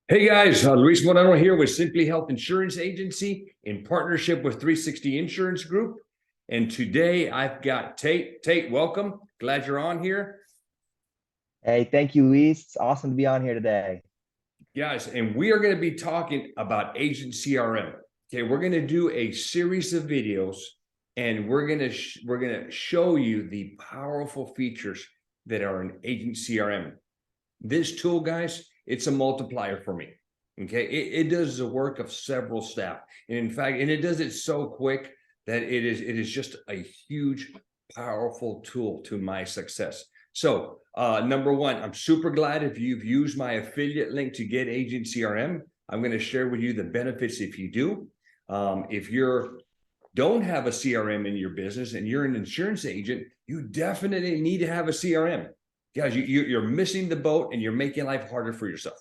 Hey guys, Luis Moreno here with Simply Health Insurance Agency in partnership with 360 Insurance Group. And today I've got Tate. Tate, welcome. Glad you're on here. Hey, thank you, Luis. It's awesome to be on here today. Guys, and we are going to be talking about Agent CRM. Okay, we're going to do a series of videos and we're going to show you the powerful features that are in Agent CRM. This tool, guys, it's a multiplier for me. Okay, it does the work of several staff, and in fact, it does it so quick that it is just a huge, powerful tool to my success. So, number one, I'm super glad if you've used my affiliate link to get Agent CRM. I'm going to share with you the benefits if you do. If you're don't have a CRM in your business and you're an insurance agent, you definitely need to have a CRM. Guys, you're missing the boat and you're making life harder for yourself.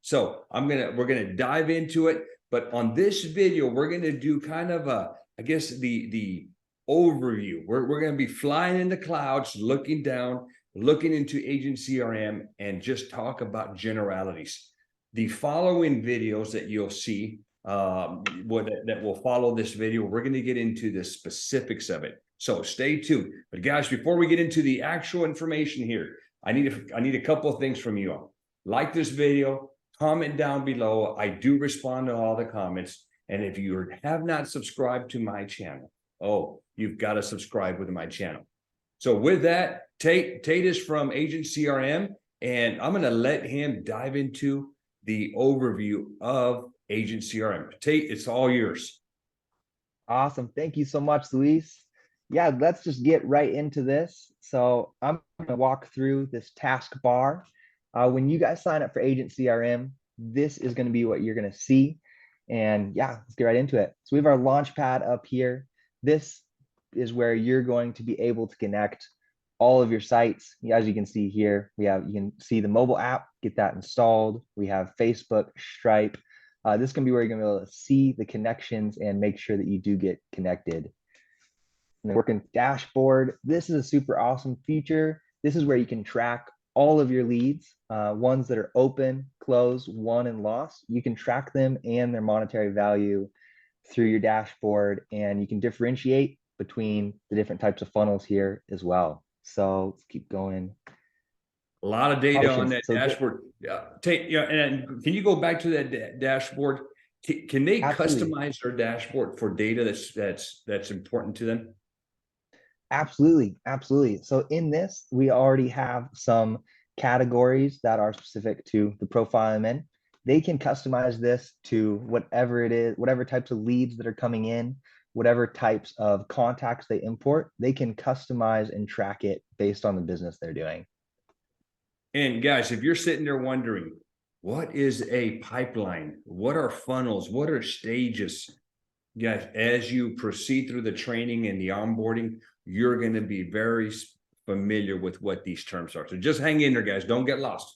So we're gonna dive into it. But on this video, we're gonna do kind of I guess the overview. We're gonna be flying in the clouds, looking down, looking into Agent CRM, and just talk about generalities. The following videos that you'll see that will follow this video, we're going to get into the specifics of it. So stay tuned. But guys, before we get into the actual information here, I need a couple of things from you all. Like this video, comment down below. I do respond to all the comments. And if you have not subscribed to my channel, you've got to subscribe with my channel. So with that, Tate is from Agent CRM, and I'm going to let him dive into the overview of Agent CRM. Tate, it's all yours. Awesome. Thank you so much, Luis. Yeah, let's just get right into this. So I'm going to walk through this taskbar. When you guys sign up for Agent CRM, this is going to be what you're going to see. And yeah, let's get right into it. So we have our launch pad up here. This is where you're going to be able to connect all of your sites. As you can see here, you can see the mobile app, get that installed. We have Facebook, Stripe. This can be where you're going to be able to see the connections and make sure that you do get connected. And then working dashboard. This is a super awesome feature. This is where you can track all of your leads, ones that are open, closed, won, and lost. You can track them and their monetary value through your dashboard, and you can differentiate between the different types of funnels here as well. So let's keep going. A lot of data on that So dashboard. Tate, and can you go back to that dashboard? Can they absolutely. customize their dashboard for data that's important to them? Absolutely. So in this, we already have some categories that are specific to the profile I'm in. They can customize this to whatever it is, whatever types of leads that are coming in, whatever types of contacts they import, they can customize and track it based on the business they're doing. And guys, if you're sitting there wondering, what is a pipeline? What are funnels? What are stages? Guys, as you proceed through the training and the onboarding, you're going to be very familiar with what these terms are. So just hang in there, guys. Don't get lost.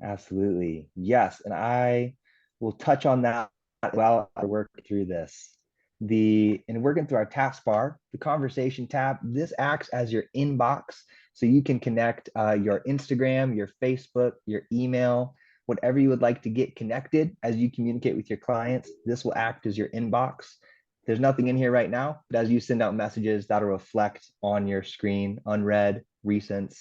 Absolutely. Yes. And I will touch on that while I work through this. And working through our taskbar, the conversation tab, this acts as your inbox. So you can connect your Instagram, your Facebook, your email, whatever you would like to get connected as you communicate with your clients. This will act as your inbox. There's nothing in here right now, but as you send out messages, that'll reflect on your screen, unread, recents,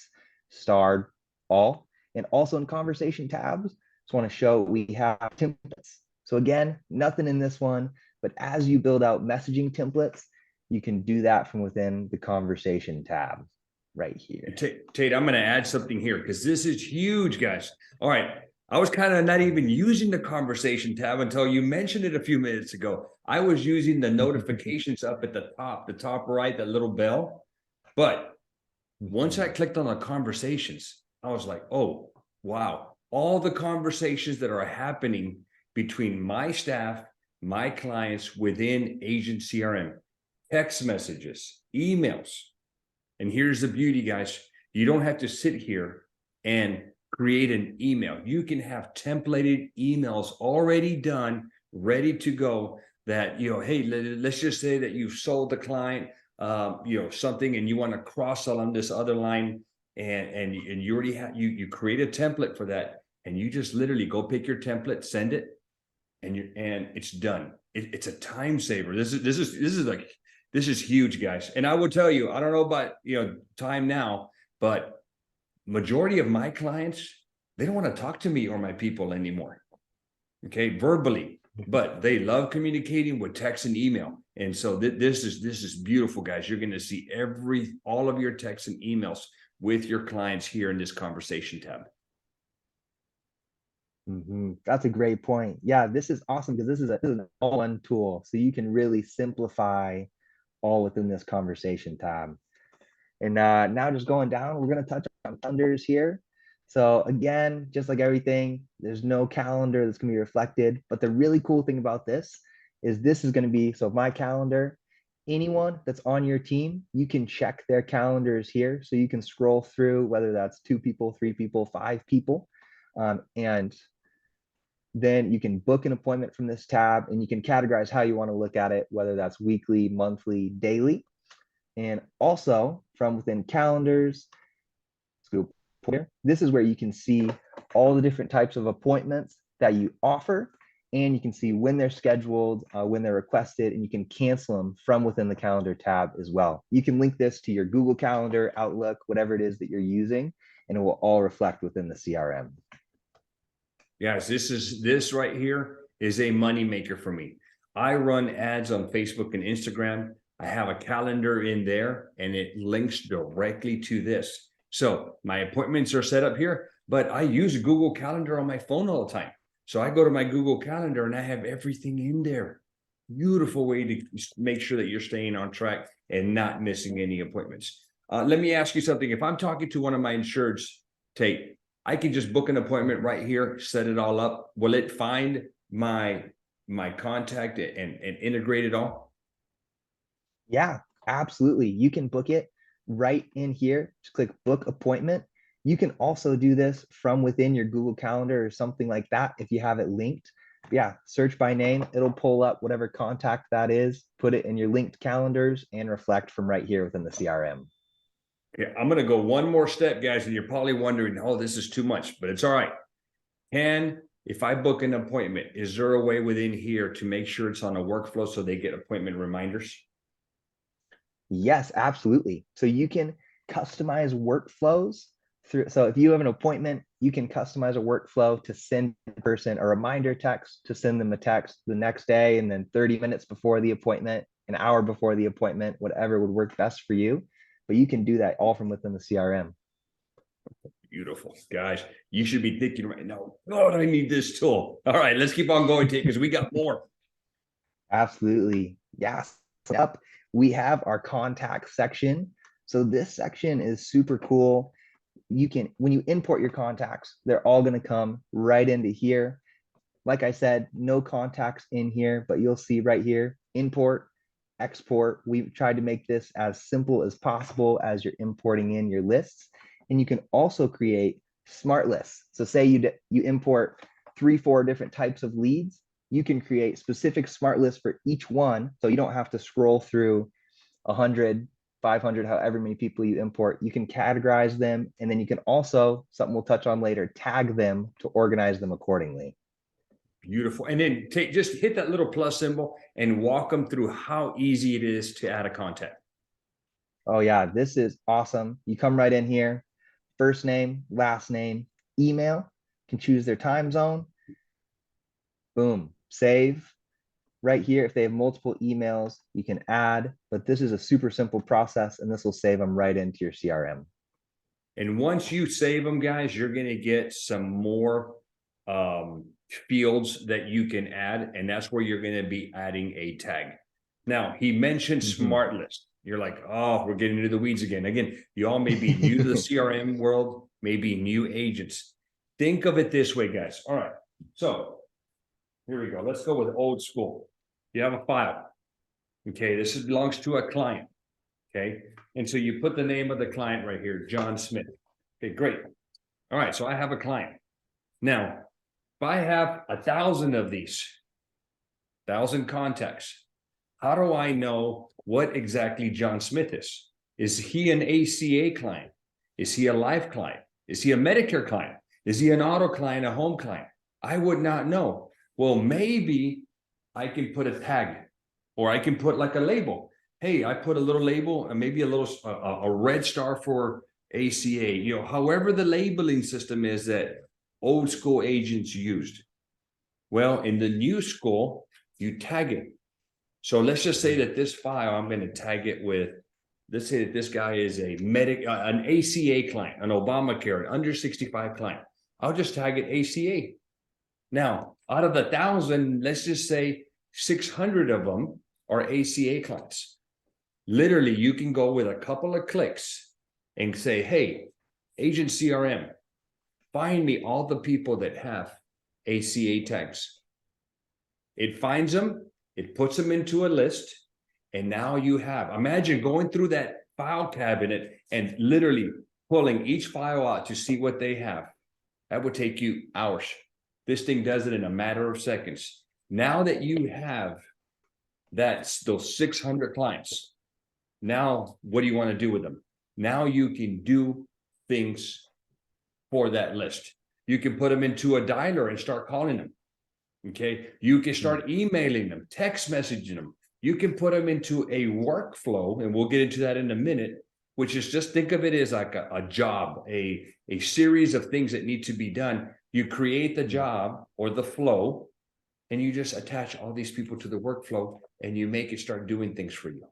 starred, all. And also in conversation tabs, just want to show we have templates. So again, nothing in this one, but as you build out messaging templates, you can do that from within the conversation tab right here. Tate, I'm going to add something here because this is huge, guys. All right. I was kind of not even using the conversation tab until you mentioned it a few minutes ago. I was using the notifications up at the top right, that little bell. But once I clicked on the conversations, I was like, oh, wow. All the conversations that are happening between my staff, my clients within Agent CRM, text messages, emails. And here's the beauty, guys. You don't have to sit here and create an email. You can have templated emails already done, ready to go that, hey, let's just say that you've sold the client, something and you want to cross sell on this other line and you already have, you create a template for that. and you just literally go pick your template, send it, and it's done. It's a time saver. This is huge, guys. And I will tell you, I don't know about time now, but majority of my clients, they don't want to talk to me or my people anymore. Okay, verbally, but they love communicating with text and email. And so this is beautiful, guys. You're going to see all of your texts and emails with your clients here in this conversation tab. That's a great point. Yeah, this is awesome because this is an all-in tool. So you can really simplify all within this conversation tab. And now just going down, we're going to touch on calendars here. So again, just like everything, there's no calendar that's going to be reflected. But the really cool thing about this is going to be, so my calendar, anyone that's on your team, you can check their calendars here. So you can scroll through, whether that's 2 people, 3 people, 5 people. And then you can book an appointment from this tab, and you can categorize how you want to look at it, whether that's weekly, monthly, daily. And also from within calendars, this is where you can see all the different types of appointments that you offer, and you can see when they're scheduled, when they're requested, and you can cancel them from within the calendar tab as well. You can link this to your Google Calendar, Outlook, whatever it is that you're using, and it will all reflect within the CRM. Guys, this right here is a money maker for me. I run ads on Facebook and Instagram. I have a calendar in there, and it links directly to this. So my appointments are set up here, but I use Google Calendar on my phone all the time. So I go to my Google Calendar and I have everything in there. Beautiful way to make sure that you're staying on track and not missing any appointments. Let me ask you something. If I'm talking to one of my insureds, Tate, I can just book an appointment right here, set it all up. Will it find my contact and integrate it all? Yeah, absolutely. You can book it right in here. Just click book appointment. You can also do this from within your Google Calendar or something like that if you have it linked. Yeah, search by name. It'll pull up whatever contact that is, put it in your linked calendars, and reflect from right here within the CRM. Okay, I'm going to go one more step, guys, and you're probably wondering, oh, this is too much, but it's all right. If I book an appointment, is there a way within here to make sure it's on a workflow so they get appointment reminders? Yes, absolutely. So you can customize workflows through. So if you have an appointment, you can customize a workflow to send a person a reminder text, to send them a text the next day, and then 30 minutes before the appointment, an hour before the appointment, whatever would work best for you. But you can do that all from within the CRM. Beautiful, guys. You should be thinking right now, God, I need this tool. All right, let's keep on going, Tate, because we got more. Absolutely. Yes. Up, we have our contact section. So this section is super cool. You can, when you import your contacts, they're all going to come right into here. Like I said, no contacts in here, but you'll see right here, import, export. We've tried to make this as simple as possible as you're importing in your lists. And you can also create smart lists. So say you import 3-4 different types of leads, you can create specific smart lists for each one. So you don't have to scroll through 100, 500, however many people you import. You can categorize them. And then you can also, something we'll touch on later, tag them to organize them accordingly. Beautiful. And then just hit that little plus symbol and walk them through how easy it is to add a contact. Oh yeah, this is awesome. You come right in here, first name, last name, email, can choose their time zone. Boom, save. Right here, if they have multiple emails, you can add, but this is a super simple process, and this will save them right into your CRM. And once you save them, guys, you're going to get some more fields that you can add, and that's where you're going to be adding a tag. Now, he mentioned smart list. You're like, oh, we're getting into the weeds again. Again, you all may be new to the CRM world, maybe new agents. Think of it this way, guys. All right, so here we go. Let's go with old school. You have a file. Okay, this belongs to a client. Okay, and so you put the name of the client right here, John Smith. Okay, great. All right, so I have a client. Now, if I have 1,000 of these, 1,000 contacts, how do I know what exactly John Smith is? Is he an ACA client? Is he a life client? Is he a Medicare client? Is he an auto client, a home client? I would not know. Well, maybe I can put a tag or I can put like a label. Hey, I put a little label and maybe a little a red star for ACA, you know, however the labeling system is that old school agents used. Well, in the new school, you tag it. So let's just say that this file, I'm going to tag it with, let's say that this guy is a an ACA client, an Obamacare, an under 65 client. I'll just tag it ACA. Now, out of the 1,000, let's just say 600 of them are ACA clients. Literally, you can go with a couple of clicks and say, hey, Agent CRM, find me all the people that have ACA tags. It finds them, it puts them into a list, and now you have, imagine going through that file cabinet and literally pulling each file out to see what they have. That would take you hours. This thing does it in a matter of seconds. Now that you have those 600 clients, now what do you want to do with them? Now you can do things for that list. You can put them into a dialer and start calling them. Okay. You can start emailing them, text messaging them. You can put them into a workflow, and we'll get into that in a minute, which is just think of it as like a job, a series of things that need to be done. You create the job or the flow, and you just attach all these people to the workflow, and you make it start doing things for you.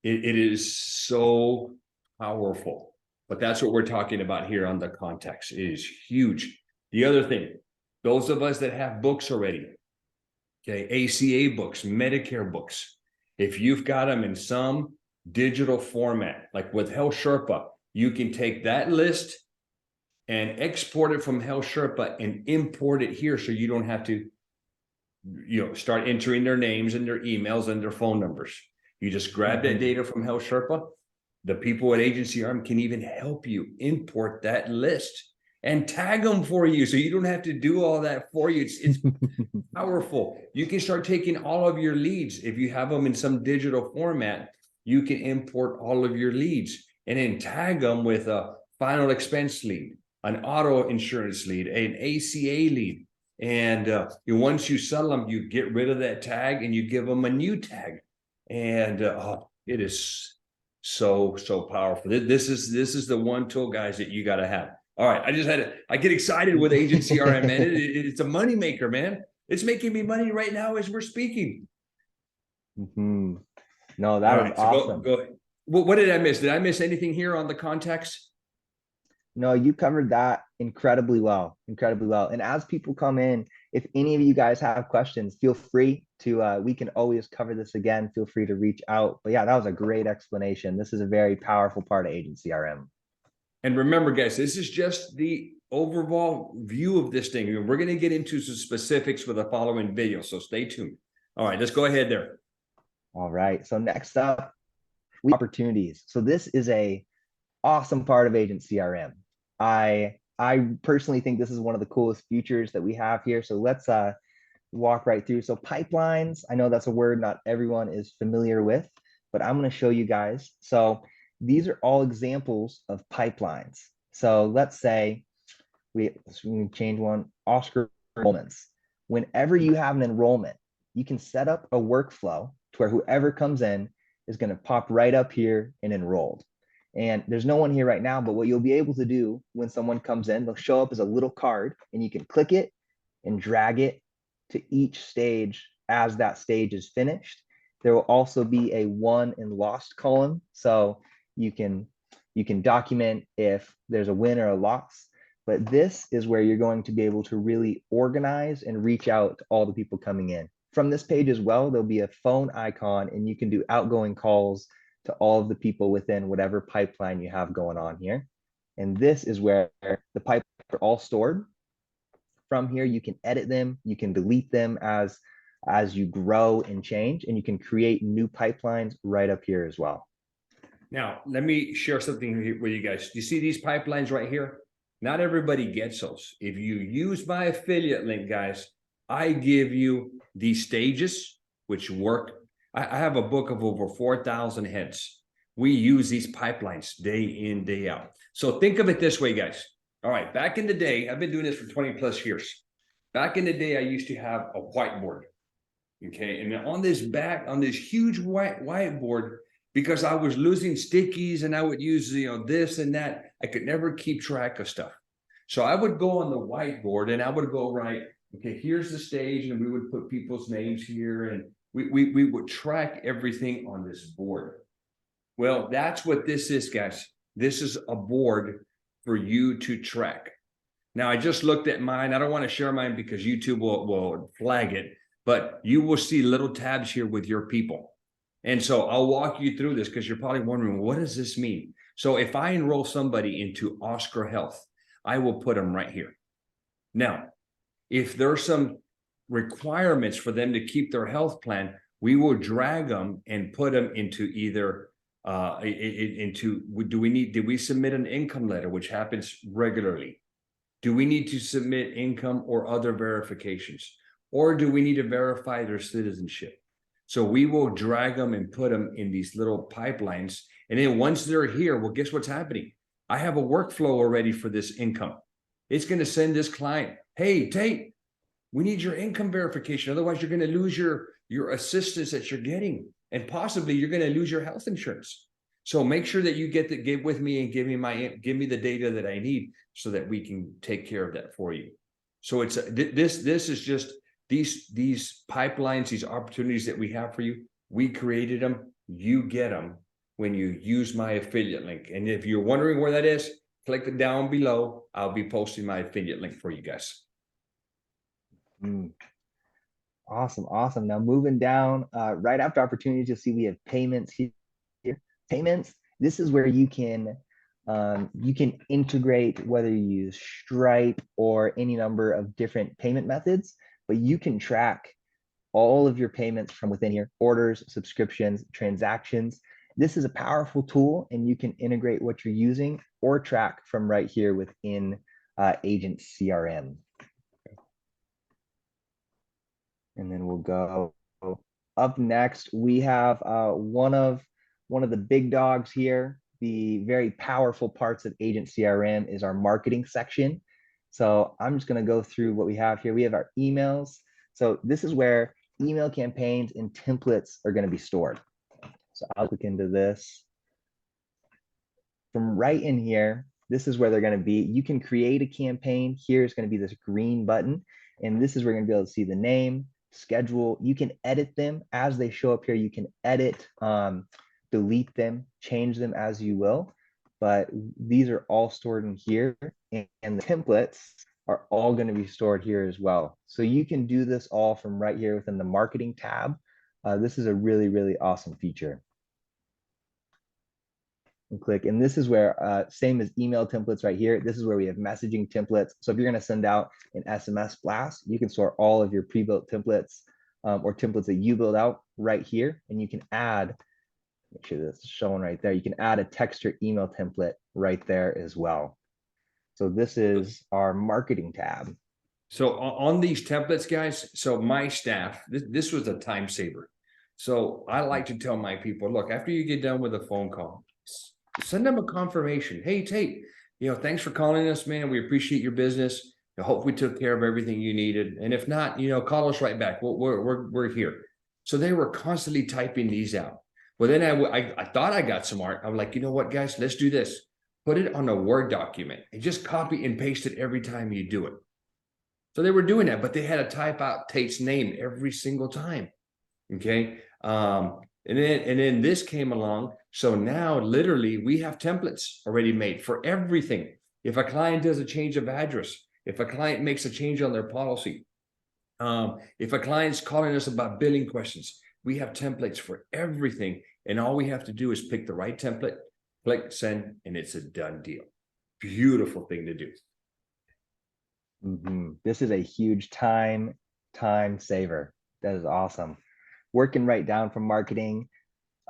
It is so powerful, but that's what we're talking about here on the context. It is huge. The other thing, those of us that have books already, okay, ACA books, Medicare books, if you've got them in some digital format, like with Health Sherpa, you can take that list and export it from Health Sherpa and import it here, so you don't have to, you know, start entering their names and their emails and their phone numbers. You just grab that data from Health Sherpa. The people at Agent CRM can even help you import that list and tag them for you, so you don't have to do all that for you. It's powerful. You can start taking all of your leads. If you have them in some digital format, you can import all of your leads and then tag them with a final expense lead, an auto insurance lead, an ACA lead. And once you sell them, you get rid of that tag and you give them a new tag. And it is so powerful. This is the one tool, guys, that you got to have. All right, I get excited with Agent CRM, man. It's a money maker, man. It's making me money right now as we're speaking. Mm-hmm. No, that is awesome. Go ahead. What did I miss? Did I miss anything here on the context? No, you covered that incredibly well, incredibly well. And as people come in, if any of you guys have questions, feel free to, we can always cover this again. Feel free to reach out. But yeah, that was a great explanation. This is a very powerful part of Agent CRM. And remember, guys, this is just the overall view of this thing. We're going to get into some specifics for the following video, so stay tuned. All right, let's go ahead there. All right, so next up, opportunities. So this is a awesome part of Agent CRM. I personally think this is one of the coolest features that we have here. So let's walk right through. So pipelines, I know that's a word not everyone is familiar with, but I'm going to show you guys. So these are all examples of pipelines. So let's say we change one, Oscar enrollments. Whenever you have an enrollment, you can set up a workflow to where whoever comes in is going to pop right up here and enrolled. And there's no one here right now, but what you'll be able to do when someone comes in, they'll show up as a little card and you can click it and drag it to each stage as that stage is finished. There will also be a won and lost column. So you can document if there's a win or a loss, but this is where you're going to be able to really organize and reach out to all the people coming in. From this page as well, there'll be a phone icon and you can do outgoing calls to all of the people within whatever pipeline you have going on here. And this is where the pipelines are all stored. From here, you can edit them, you can delete them as you grow and change, and you can create new pipelines right up here as well. Now, let me share something with you guys. You see these pipelines right here? Not everybody gets those. If you use my affiliate link, guys, I give you these stages, which work. I have a book of over 4,000 heads. We use these pipelines day in, day out. So think of it this way, guys. All right, back in the day, I've been doing this for 20 plus years. Back in the day, I used to have a whiteboard. Okay, and on this huge whiteboard, because I was losing stickies and I would use this and that, I could never keep track of stuff. So I would go on the whiteboard and I would go right. Okay, here's the stage, and we would put people's names here, and we would track everything on this board. Well, that's what this is, guys. This is a board for you to track. Now, I just looked at mine. I don't want to share mine because YouTube will flag it, but you will see little tabs here with your people. And so I'll walk you through this because you're probably wondering, what does this mean? So if I enroll somebody into Oscar Health, I will put them right here. Now, if there's some requirements for them to keep their health plan, we will drag them and put them into either did we submit an income letter, which happens regularly? Do we need to submit income or other verifications? Or do we need to verify their citizenship? So we will drag them and put them in these little pipelines. And then once they're here, well, guess what's happening? I have a workflow already for this income. It's going to send this client, hey, Tate, we need your income verification. Otherwise, you're going to lose your assistance that you're getting. And possibly you're going to lose your health insurance. So make sure that you get with me and give me the data that I need so that we can take care of that for you. So it's this is just these pipelines, these opportunities that we have for you. We created them. You get them when you use my affiliate link. And if you're wondering where that is, click it down below. I'll be posting my affiliate link for you guys. Awesome, awesome. Now moving down, right after opportunities, you'll see we have payments here. Payments, this is where you can integrate whether you use Stripe or any number of different payment methods, but you can track all of your payments from within here, orders, subscriptions, transactions. This is a powerful tool, and you can integrate what you're using or track from right here within Agent CRM. And then we'll go up next. We have one of the big dogs here. The very powerful parts of Agent CRM is our marketing section. So I'm just going to go through what we have here. We have our emails. So this is where email campaigns and templates are going to be stored. So I'll click into this. From right in here, this is where they're going to be. You can create a campaign. Here's going to be this green button. And this is where you're going to be able to see the name, schedule. You can edit them as they show up here. You can edit, delete them, change them as you will. But these are all stored in here. And the templates are all going to be stored here as well. So you can do this all from right here within the marketing tab. This is a really, really awesome feature. And click, and this is where, same as email templates right here, this is where we have messaging templates. So if you're going to send out an SMS blast, you can store all of your pre-built templates or templates that you build out right here. And you can add, make sure this is showing right there, you can add a text or email template right there as well. So this is our marketing tab. So on these templates, guys, so my staff, this was a time saver. So I like to tell my people, look, after you get done with a phone call, send them a confirmation. Hey, Tate, thanks for calling us, man. We appreciate your business. I hope we took care of everything you needed. And if not, call us right back. We're here. So they were constantly typing these out. Well, then I thought I got smart. I'm like, you know what, guys, let's do this. Put it on a Word document and just copy and paste it every time you do it. So they were doing that, but they had to type out Tate's name every single time. Okay. And then this came along. So now literally we have templates already made for everything. If a client does a change of address, if a client makes a change on their policy, if a client's calling us about billing questions, we have templates for everything. And all we have to do is pick the right template, click send, and it's a done deal. Beautiful thing to do. This is a huge time saver. That is awesome. Working right down from marketing,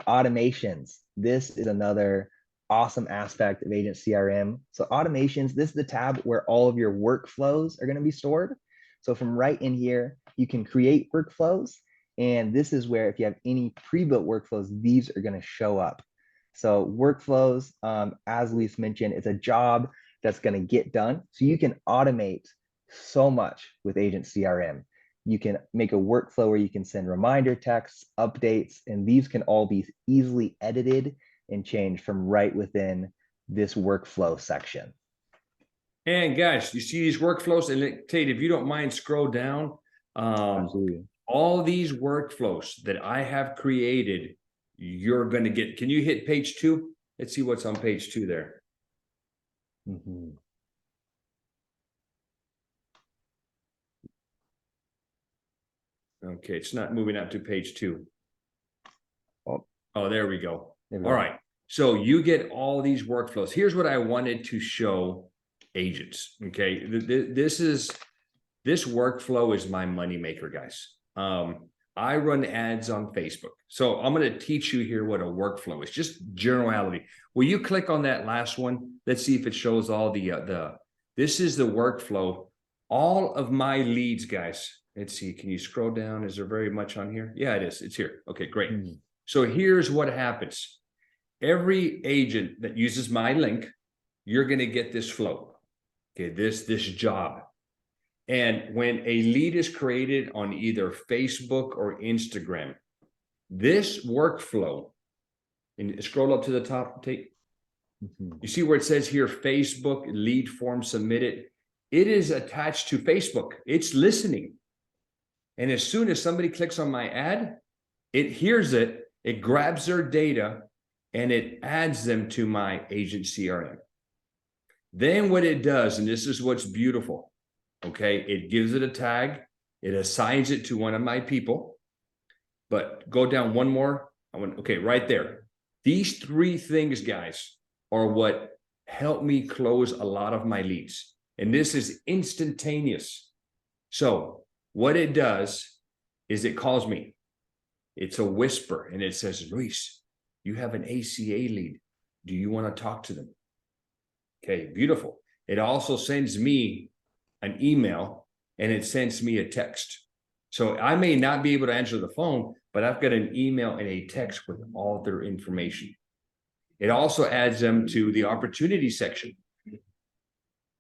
automations. This is another awesome aspect of Agent CRM. So automations, this is the tab where all of your workflows are going to be stored. So from right in here, you can create workflows. And this is where if you have any pre-built workflows, these are going to show up. So workflows, as Luis mentioned, it's a job that's going to get done. So you can automate so much with Agent CRM. You can make a workflow where you can send reminder texts, updates, and these can all be easily edited and changed from right within this workflow section. And guys, you see these workflows, and Tate, if you don't mind, scroll down. Absolutely. All these workflows that I have created, you're going to get. Can you hit page 2? Let's see what's on page 2 there. Mm-hmm. Okay, it's not moving up to page 2. Oh, there we go. there we All go. right. So you get all these workflows. Here's what I wanted to show agents. Okay. This workflow is my moneymaker, guys. I run ads on Facebook. So I'm going to teach you here what a workflow is, just generality. Will you click on that last one? Let's see if it shows all this is the workflow. All of my leads, guys. Let's see. Can you scroll down? Is there very much on here? Yeah, it is. It's here. Okay, great. Mm-hmm. So here's what happens. Every agent that uses my link, you're going to get this flow. Okay, this job. And when a lead is created on either Facebook or Instagram, this workflow, and scroll up to the top, Tate. Mm-hmm. You see where it says here, Facebook lead form submitted. It is attached to Facebook. It's listening. And as soon as somebody clicks on my ad, it hears it, it grabs their data, and it adds them to my agent CRM. Then what it does, and this is what's beautiful, okay, it gives it a tag, it assigns it to one of my people. But go down one more. Okay, right there. These 3 things, guys, are what help me close a lot of my leads. And this is instantaneous. So what it does is it calls me. It's a whisper, and it says, Luis, you have an ACA lead. Do you want to talk to them? Okay, beautiful. It also sends me an email, and it sends me a text. So I may not be able to answer the phone, but I've got an email and a text with all their information. It also adds them to the opportunity section.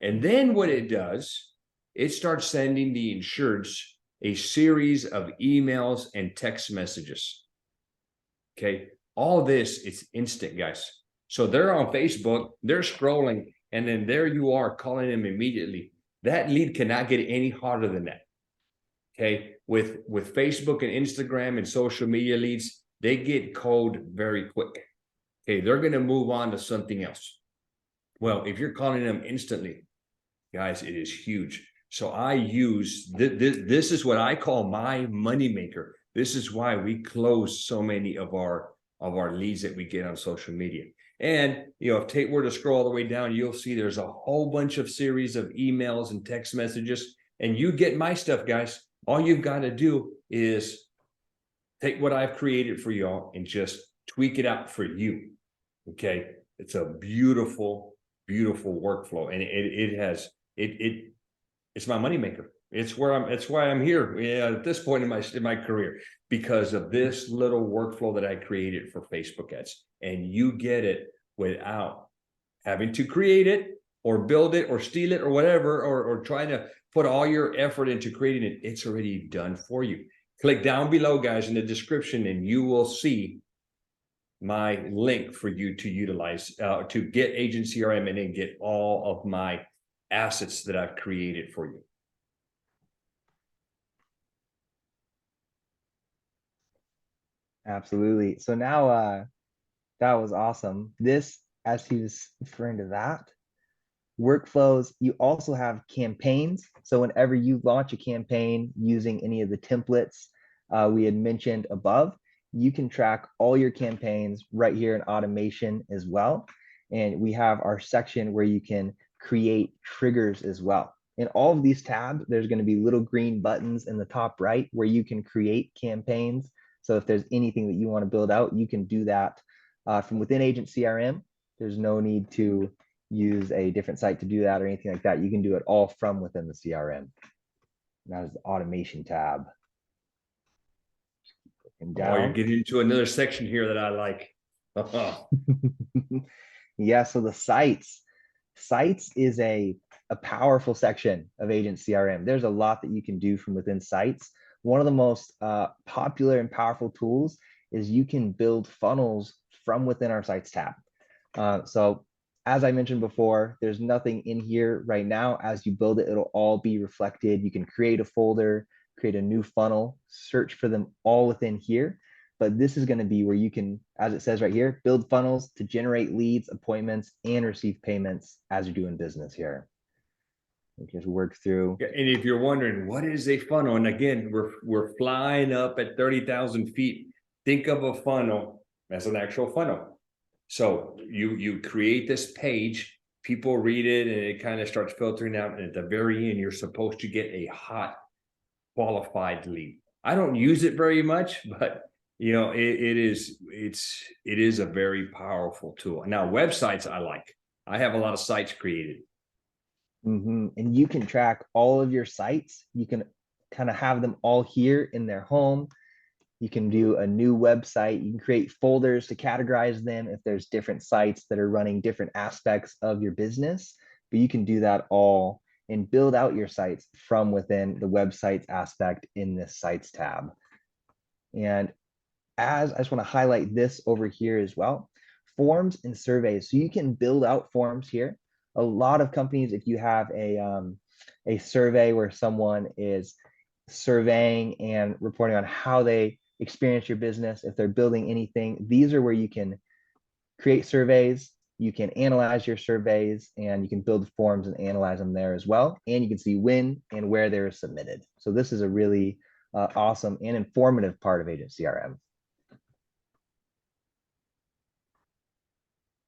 And then what it does, it starts sending the insureds a series of emails and text messages. Okay, all this is instant, guys. So they're on Facebook, they're scrolling, and then there you are calling them immediately. That lead cannot get any harder than that. Okay, with Facebook and Instagram and social media leads, they get cold very quick. Okay, they're going to move on to something else. Well, if you're calling them instantly, guys, it is huge. So I use this is what I call my moneymaker. This is why we close so many of our leads that we get on social media. And if Tate were to scroll all the way down, you'll see there's a whole bunch of series of emails and text messages. And you get my stuff, guys. All you've got to do is take what I've created for y'all and just tweak it out for you. Okay, it's a beautiful, beautiful workflow, and it's my moneymaker. It's why I'm here at this point in my career, because of this little workflow that I created for Facebook ads. And you get it without having to create it or build it or steal it or whatever, or trying to put all your effort into creating it. It's already done for you. Click down below, guys, in the description, and you will see my link for you to utilize to get Agent CRM and then get all of my assets that I've created for you. Absolutely. So now that was awesome. This, as he was referring to that, workflows, you also have campaigns. So whenever you launch a campaign using any of the templates we had mentioned above, you can track all your campaigns right here in automation as well. And we have our section where you can create triggers as well. In all of these tabs, there's going to be little green buttons in the top right where you can create campaigns. So if there's anything that you want to build out, you can do that from within Agent CRM. There's no need to use a different site to do that or anything like that. You can do it all from within the CRM. That is the automation tab. Oh, you're getting into another section here that I like. Yeah, so the sites. Sites is a powerful section of Agent CRM. There's a lot that you can do from within Sites. One of the most popular and powerful tools is you can build funnels from within our Sites tab. So as I mentioned before, there's nothing in here right now. As you build it, it'll all be reflected. You can create a folder, create a new funnel, search for them all within here. But this is going to be where you can, as it says right here, build funnels to generate leads, appointments, and receive payments as you're doing business here. You can just work through. And if you're wondering, what is a funnel? And again, we're flying up at 30,000 feet. Think of a funnel as an actual funnel. So you create this page, people read it, and it kind of starts filtering out. And at the very end, you're supposed to get a hot, qualified lead. I don't use it very much, but you know, it is a very powerful tool. Now, websites I like. I have a lot of sites created. And you can track all of your sites. You can kind of have them all here in their home. You can do a new website. You can create folders to categorize them if there's different sites that are running different aspects of your business. But you can do that all and build out your sites from within the websites aspect in this sites tab. And as I just want to highlight this over here as well, forms and surveys. So you can build out forms here. A lot of companies, if you have a survey where someone is surveying and reporting on how they experience your business, if they're building anything, these are where you can create surveys, you can analyze your surveys, and you can build forms and analyze them there as well. And you can see when and where they were submitted. So this is a really awesome and informative part of Agent CRM.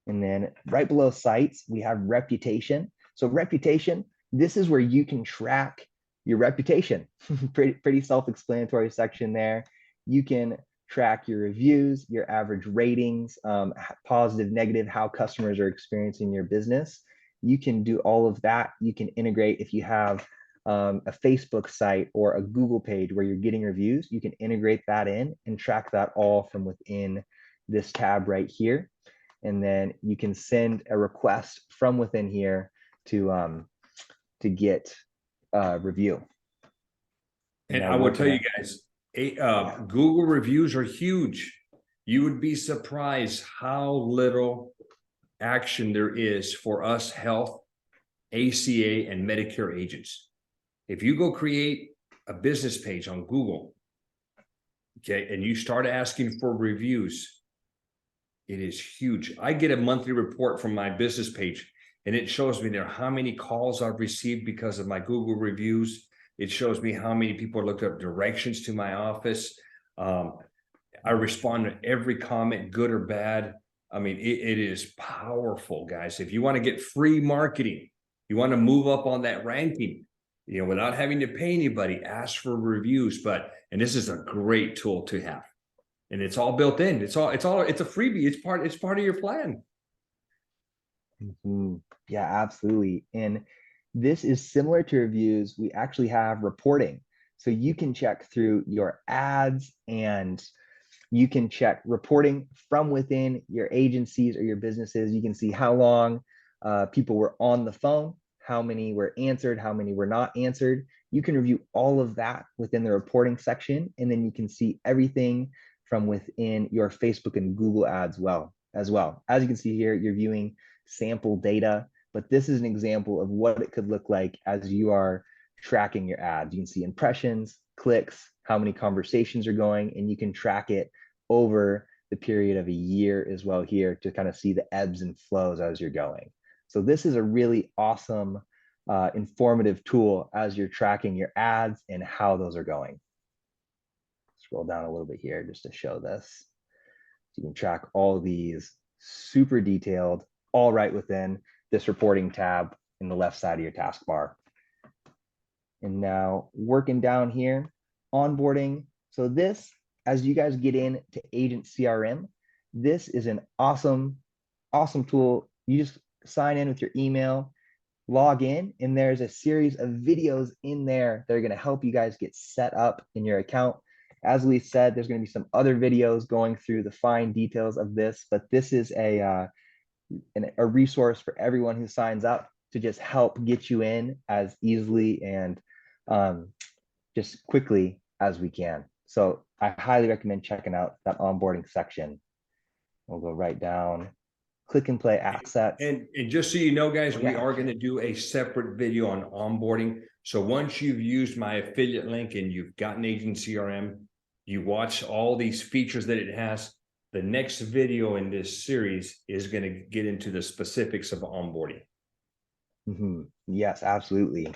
And then right below sites, we have reputation. So reputation, this is where you can track your reputation. pretty self-explanatory section there. You can track your reviews, your average ratings, positive, negative, how customers are experiencing your business. You can do all of that. You can integrate if you have a Facebook site or a Google page where you're getting reviews, you can integrate that in and track that all from within this tab right here. And then you can send a request from within here to get a review. And I will tell you guys, Google reviews are huge. You would be surprised how little action there is for us health, ACA, and Medicare agents. If you go create a business page on Google, okay, and you start asking for reviews, it is huge. I get a monthly report from my business page, and it shows me there how many calls I've received because of my Google reviews. It shows me how many people looked up directions to my office. I respond to every comment, good or bad. I mean, it is powerful, guys. If you want to get free marketing, you want to move up on that ranking, you know, without having to pay anybody, ask for reviews. And this is a great tool to have. And it's all built in. It's a freebie. It's part of your plan. Yeah, absolutely. And this is similar to reviews. We actually have reporting. So you can check through your ads and you can check reporting from within your agencies or your businesses. You can see how long people were on the phone, how many were answered, how many were not answered. You can review all of that within the reporting section. And then you can see everything from within your Facebook and Google ads as well. As you can see here, you're viewing sample data, but this is an example of what it could look like as you are tracking your ads. You can see impressions, clicks, how many conversations are going, and you can track it over the period of a year as well here to kind of see the ebbs and flows as you're going. So this is a really awesome, informative tool as you're tracking your ads and how those are going. Scroll down a little bit here just to show this. So you can track all of these super detailed, all right within this reporting tab in the left side of your taskbar. And now working down here, onboarding. So this, as you guys get into Agent CRM, this is an awesome tool. You just sign in with your email, log in, and there's a series of videos in there that are going to help you guys get set up in your account. As Lee said, there's going to be some other videos going through the fine details of this, but this is a resource for everyone who signs up to just help get you in as easily and just quickly as we can. So I highly recommend checking out that onboarding section. We'll go right down, click and play assets. And just so you know, guys, we Yeah. are going to do a separate video on onboarding. So once you've used my affiliate link and you've gotten Agent CRM, you watch all these features that it has, the next video in this series is going to get into the specifics of onboarding. Yes, absolutely.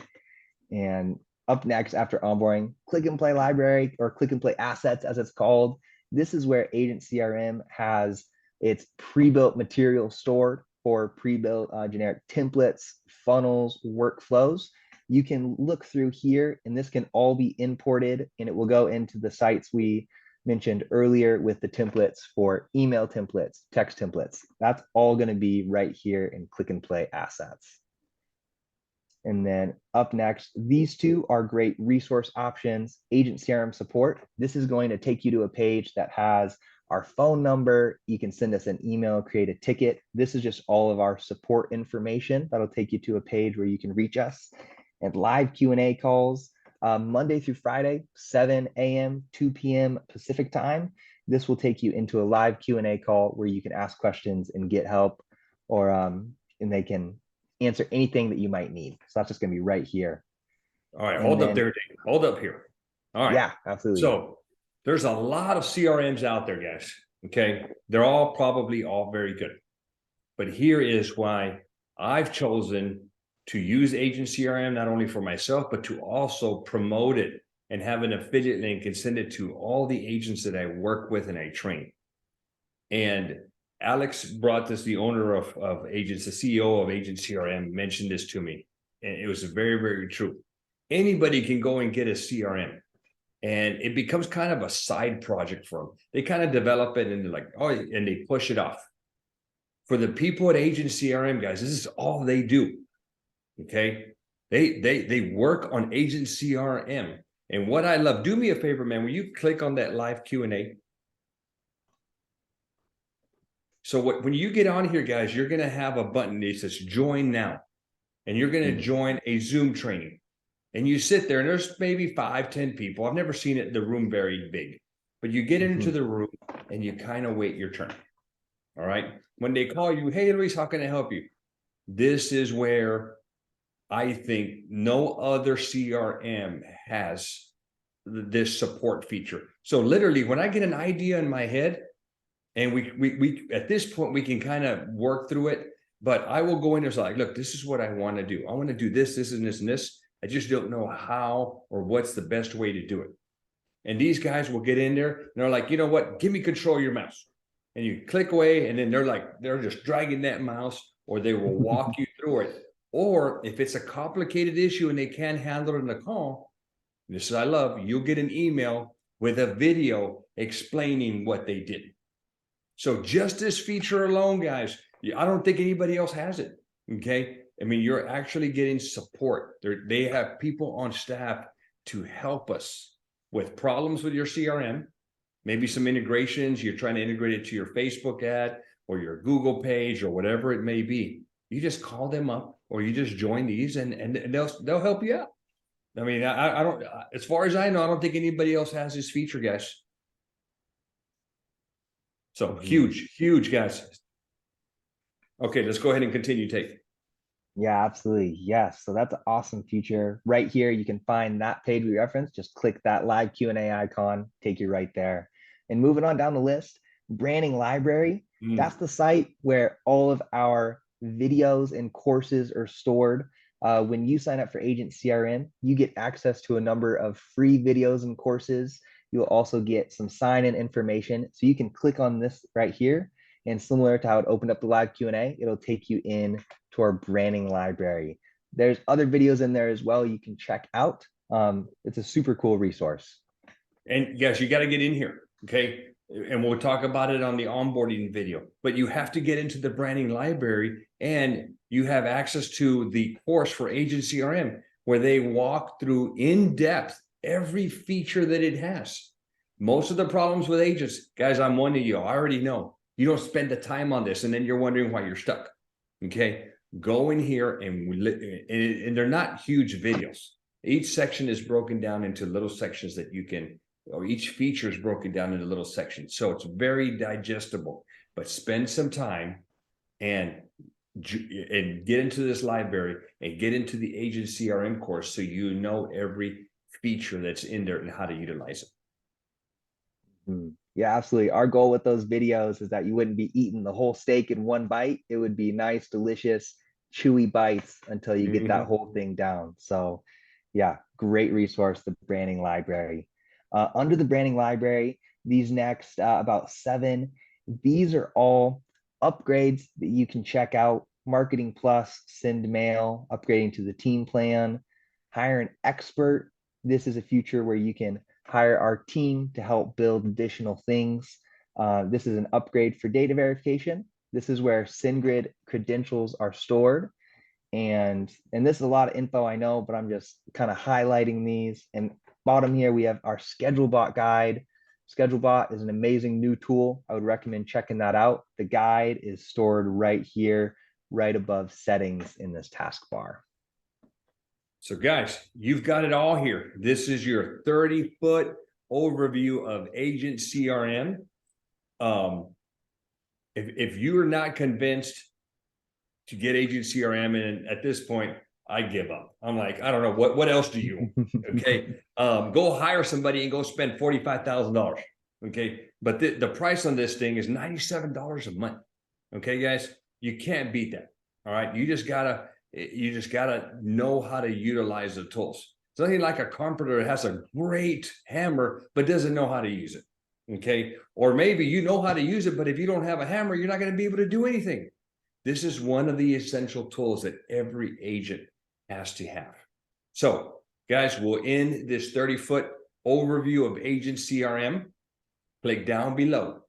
And up next after onboarding, click and play library, or click and play assets as it's called. This is where Agent CRM has its pre-built material stored for pre-built generic templates, funnels, workflows. You can look through here and this can all be imported, and it will go into the sites we mentioned earlier with the templates for email templates, text templates. That's all going to be right here in click and play assets. And then up next, these two are great resource options. Agent CRM support. This is going to take you to a page that has our phone number. You can send us an email, create a ticket. This is just all of our support information. That'll take you to a page where you can reach us. And live Q&A calls, Monday through Friday, 7 a.m., 2 p.m. Pacific time. This will take you into a live Q&A call where you can ask questions and get help, or and they can answer anything that you might need. So that's just going to be right here. All right, hold up there, Dave. Hold up here. All right. Yeah, absolutely. So there's a lot of CRMs out there, guys. Okay. They're all probably all very good. But here is why I've chosen to use Agent CRM, not only for myself, but to also promote it and have an affiliate link and send it to all the agents that I work with and I train. And Alex brought this, the owner of Agents, the CEO of Agent CRM, mentioned this to me. And it was very, very true. Anybody can go and get a CRM. And it becomes kind of a side project for them. They kind of develop it and they're like, oh, and they push it off. For the people at Agent CRM, guys, this is all they do. Okay. They work on Agent CRM. And what I love, do me a favor, man, will you click on that live Q&A? So when you get on here, guys, you're going to have a button that says join now. And you're going to join a Zoom training. And you sit there and there's maybe 5, 10 people. I've never seen it, the room very big. But you get into the room and you kind of wait your turn. All right. When they call you, hey, Luis, how can I help you? This is where I think no other CRM has this support feature. So literally, when I get an idea in my head, and we at this point, we can kind of work through it, but I will go in there and like, look, this is what I want to do. I want to do this, this, and this, and this. I just don't know how or what's the best way to do it. And these guys will get in there and they're like, you know what? Give me control of your mouse. And you click away, and then they're just dragging that mouse, or they will walk you through it. Or if it's a complicated issue and they can't handle it in a call, this is I love, you'll get an email with a video explaining what they did. So just this feature alone, guys, I don't think anybody else has it. Okay. I mean, you're actually getting support. They have people on staff to help us with problems with your CRM, maybe some integrations. You're trying to integrate it to your Facebook ad or your Google page or whatever it may be. You just call them up or you just join these and they'll help you out. I mean, I don't, as far as I know, I don't think anybody else has this feature, guys. So huge, guys. Okay, let's go ahead and continue, Tate. Yeah, absolutely. Yes. So that's an awesome feature. Right here, you can find that page we referenced. Just click that live Q&A icon, take you right there. And moving on down the list, branding library. That's the site where all of our videos and courses are stored. When you sign up for Agent CRM, you get access to a number of free videos and courses. You'll also get some sign-in information. So you can click on this right here. And similar to how it opened up the live Q&A, it'll take you in to our branding library. There's other videos in there as well you can check out. It's a super cool resource. And yes, you got to get in here, okay? And we'll talk about it on the onboarding video. But you have to get into the branding library, and you have access to the course for Agent CRM, where they walk through in depth every feature that it has. Most of the problems with agents, guys, I'm one of you, I already know. You don't spend the time on this, and then you're wondering why you're stuck. Okay, go in here and they're not huge videos. Each section is broken down into little sections that you can, or each feature is broken down into little sections. So it's very digestible, but spend some time and get into this library and get into the agent CRM course so you know every feature that's in there and how to utilize it. Yeah, absolutely. Our goal with those videos is that you wouldn't be eating the whole steak in one bite. It would be nice, delicious, chewy bites until you get that whole thing down. So yeah, great resource, the branding library. Under the branding library, these next about 7, these are all upgrades that you can check out. Marketing Plus, send mail, upgrading to the team plan, hire an expert. This is a feature where you can hire our team to help build additional things. This is an upgrade for data verification. This is where SendGrid credentials are stored. And this is a lot of info, I know, but I'm just kind of highlighting these. And bottom here, we have our ScheduleBot guide. ScheduleBot is an amazing new tool. I would recommend checking that out. The guide is stored right here, right above settings in this taskbar. So guys, you've got it all here. This is your 30-foot overview of Agent CRM. If you are not convinced to get Agent CRM, and at this point, I give up. I'm like, I don't know, what else do you want? Okay. Go hire somebody and go spend $45,000. Okay. But the price on this thing is $97 a month. Okay, guys, you can't beat that. All right. You just gotta know how to utilize the tools. It's nothing like a carpenter that has a great hammer, but doesn't know how to use it. Okay. Or maybe you know how to use it, but if you don't have a hammer, you're not going to be able to do anything. This is one of the essential tools that every agent has to have. So guys, we'll end this 30-foot overview of Agent CRM. Click down below.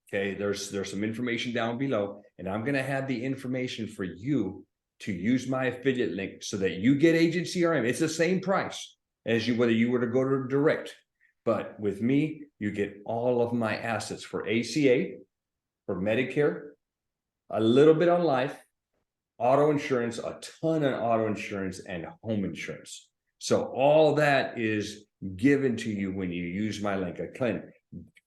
Okay. There's some information down below, and I'm going to have the information for you to use my affiliate link so that you get Agent CRM. It's the same price as whether you were to go to direct, but with me, you get all of my assets for ACA, for Medicare, a little bit on life, auto insurance, a ton of auto insurance, and home insurance. So all that is given to you when you use my link.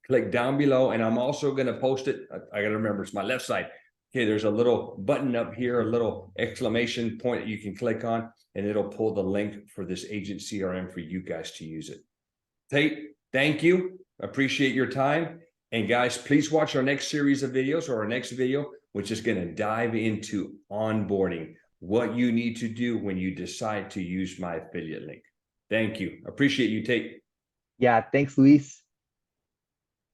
Click down below, and I'm also going to post it. I got to remember, it's my left side. Okay, there's a little button up here, a little exclamation point that you can click on, and it'll pull the link for this Agent CRM for you guys to use it. Tate, thank you. Appreciate your time. And guys, please watch our next series of videos, or our next video, which is going to dive into onboarding, what you need to do when you decide to use my affiliate link. Thank you. Appreciate you, Tate. Yeah, thanks, Luis.